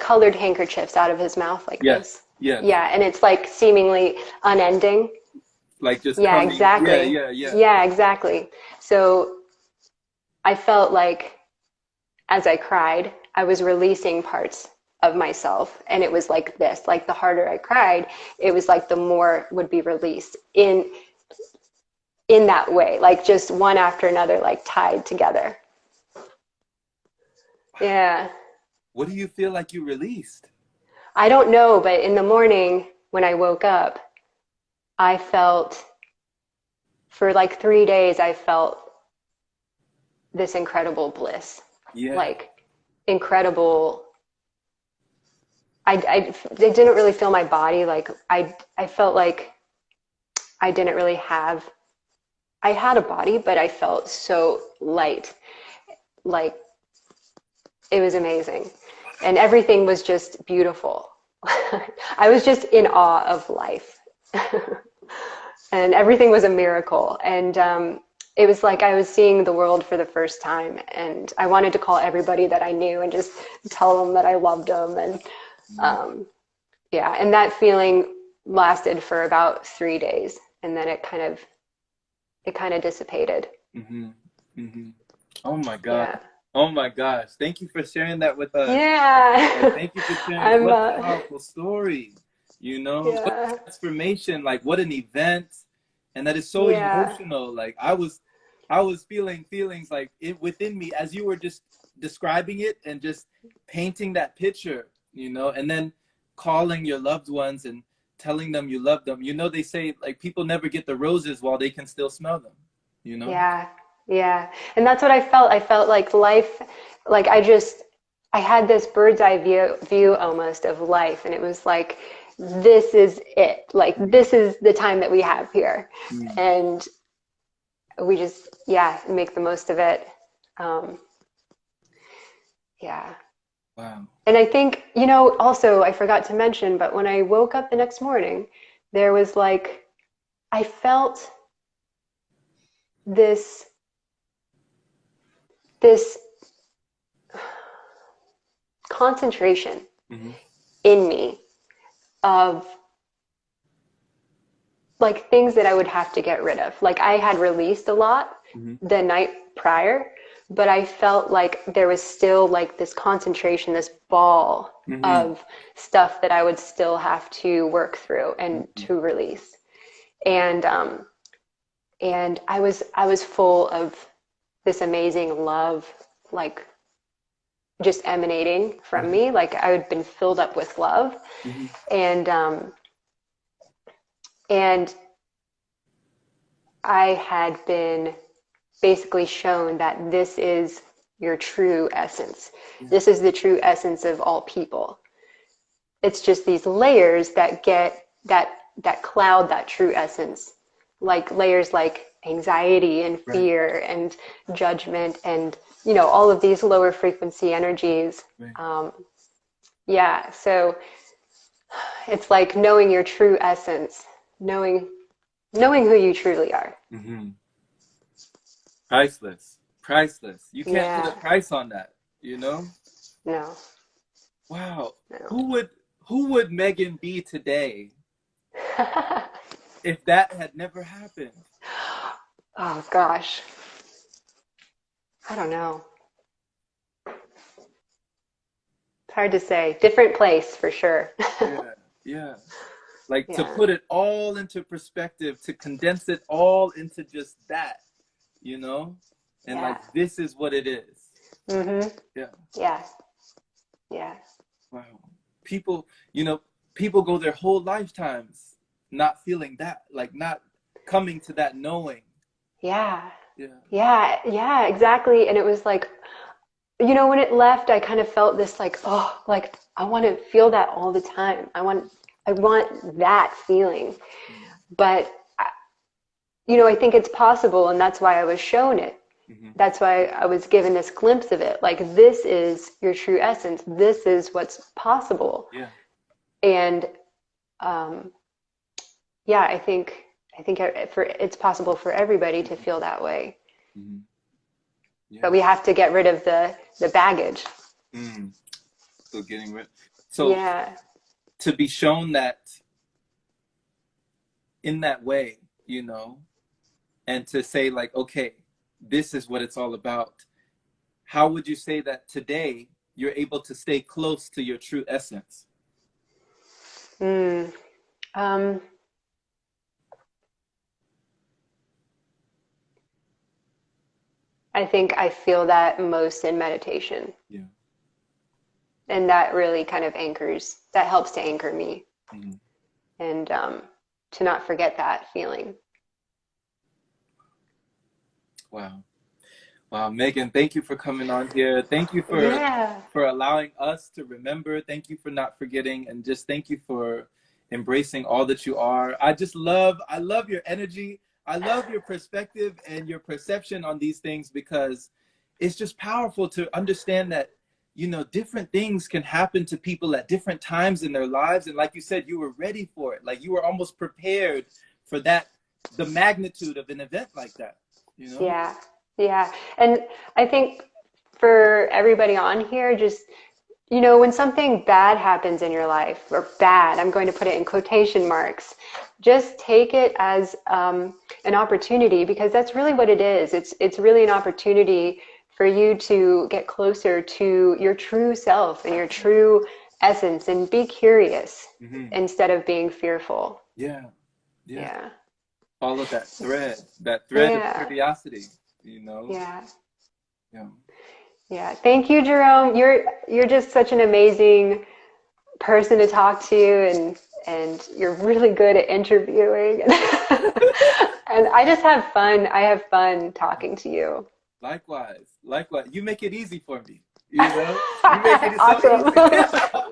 colored handkerchiefs out of his mouth like Yes. this? Yes. Yeah, and it's like seemingly unending. Like just Yeah, coming. exactly. Yeah. Yeah, exactly. So I felt like as I cried, I was releasing parts of myself. And it was like this, like the harder I cried, it was like the more would be released in that way, like just one after another, like tied together. Yeah. What do you feel like you released? I don't know, but in the morning when I woke up, I felt for like 3 days, I felt this incredible bliss, Yeah. like incredible. It didn't really feel my body. Like I felt like I didn't really have, I had a body, but I felt so light. Like it was amazing. And everything was just beautiful. I was just in awe of life. And everything was a miracle. And it was like I was seeing the world for the first time. And I wanted to call everybody that I knew and just tell them that I loved them. And yeah, and that feeling lasted for about 3 days. And then it kind of dissipated. Mm-hmm. Mm-hmm. Oh my God. Yeah. Oh my gosh. Thank you for sharing that with us. Like, Yeah. thank you for sharing. I'm, What a powerful story. You know, what yeah. transformation, like what an event. And that is so Yeah. emotional. Like I was feeling feelings like it within me as you were just describing it and just painting that picture, and then calling your loved ones and telling them you love them. They say like people never get the roses while they can still smell them, you know? Yeah. Yeah. And that's what I felt. I felt like life, like I had this bird's eye view almost of life. And it was like, this is it. Like, this is the time that we have here. Mm. And we just, yeah, make the most of it. Um, yeah. Wow. And I think, also I forgot to mention, but when I woke up the next morning, there was like, I felt this, this concentration Mm-hmm. in me of like things that I would have to get rid of. Like I had released a lot Mm-hmm. the night prior, but I felt like there was still like this concentration, this ball Mm-hmm. of stuff that I would still have to work through and Mm-hmm. to release. And I was full of this amazing love, like just emanating from me. Like I had been filled up with love, Mm-hmm. and and I had been basically shown that this is your true essence. Yeah. This is the true essence of all people. It's just these layers that get that cloud that true essence, like layers like anxiety and Right. fear and judgment and all of these lower frequency energies. Right. Yeah, so it's like knowing your true essence, knowing who you truly are. Mm-hmm. Priceless. Priceless. You can't put a Yeah, price on that, you know? no, Wow. no. Who would Megan be today if that had never happened? Oh gosh, I don't know. It's hard to say. Different place for sure. Yeah. Yeah. Like to Yeah, put it all into perspective, to condense it all into just that, you know? And yeah. like this is what it is. Mhm. Yeah. Yeah, yeah, Wow. People, people go their whole lifetimes not feeling that, like not coming to that knowing. yeah, Yeah. yeah, yeah. Exactly. And it was like, when it left, I kind of felt this like, oh, like I want to feel that all the time. I want that feeling. But I think it's possible, and that's why I was shown it. Mm-hmm. That's why I was given this glimpse of it. Like this is your true essence. This is what's possible. Yeah. And um, yeah, I think it's possible for everybody to feel that way. Mm-hmm. Yeah. But we have to get rid of the baggage. Mm. So getting rid. So Yeah. to be shown that in that way, and to say like, okay, this is what it's all about. how would you say that today you're able to stay close to your true essence? Mm. I think I feel that most in meditation. Yeah. And that really kind of that helps to anchor me Mm-hmm. and to not forget that feeling. Wow. Wow, Megan, thank you for coming on here. Thank you Yeah. for allowing us to remember. Thank you for not forgetting, and just thank you for embracing all that you are. I love your energy. I love your perspective and your perception on these things, because it's just powerful to understand that, you know, different things can happen to people at different times in their lives. And like you said, you were ready for it. Like you were almost prepared for that, the magnitude of an event like that, you know? Yeah. Yeah. And I think for everybody on here, just, when something bad happens in your life, or bad, I'm going to put it in quotation marks, just take it as an opportunity, because that's really what it is. It's really an opportunity for you to get closer to your true self and your true essence, and be curious Mm-hmm. instead of being fearful. Yeah. Yeah. Yeah. Follow that thread of Yeah. curiosity, you know? Yeah. Yeah. Yeah. Thank you, Jerome. You're just such an amazing person to talk to, and you're really good at interviewing. And I just have fun. I have fun talking to you. Likewise. Likewise. You make it easy for me. You know? You make it so Awesome. easy.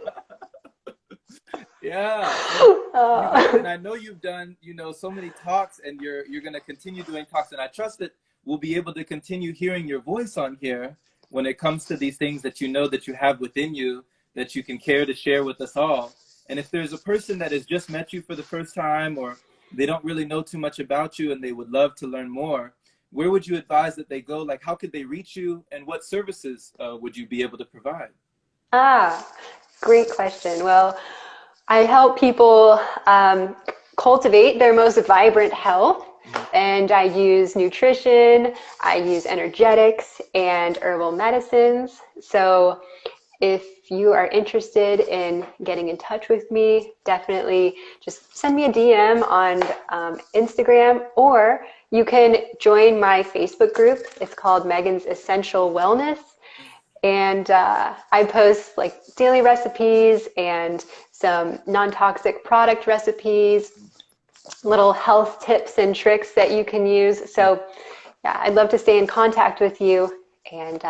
Yeah. And Uh, I know you've done, you know, so many talks, and you're gonna continue doing talks, and I trust that we'll be able to continue hearing your voice on here when it comes to these things that you know that you have within you, that you can care to share with us all. And if there's a person that has just met you for the first time, or they don't really know too much about you and they would love to learn more, where would you advise that they go? Like, how could they reach you, and what services would you be able to provide? ah, great question. Well, I help people cultivate their most vibrant health, Mhm. and I use nutrition, I use energetics, and herbal medicines. So if you are interested in getting in touch with me, definitely just send me a DM on Instagram, or you can join my Facebook group. It's called Megan's Essential Wellness. And I post like daily recipes and some non-toxic product recipes, little health tips and tricks that you can use. So yeah, I'd love to stay in contact with you, and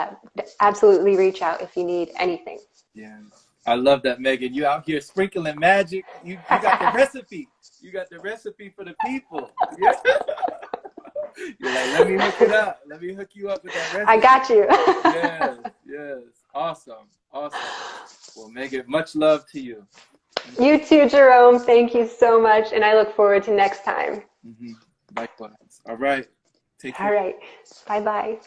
absolutely reach out if you need anything. Yeah. I love that, Megan. You out here sprinkling magic. You got the recipe. You got the recipe for the people. Yeah. You're like, let me hook it up. Let me hook you up with that I recipe. got you. Yes, yes. Awesome. Awesome. Well, Megan, much love to you. You too, Jerome. Thank you so much, and I look forward to next time. Likewise. All right. Take All care. right. Bye-bye.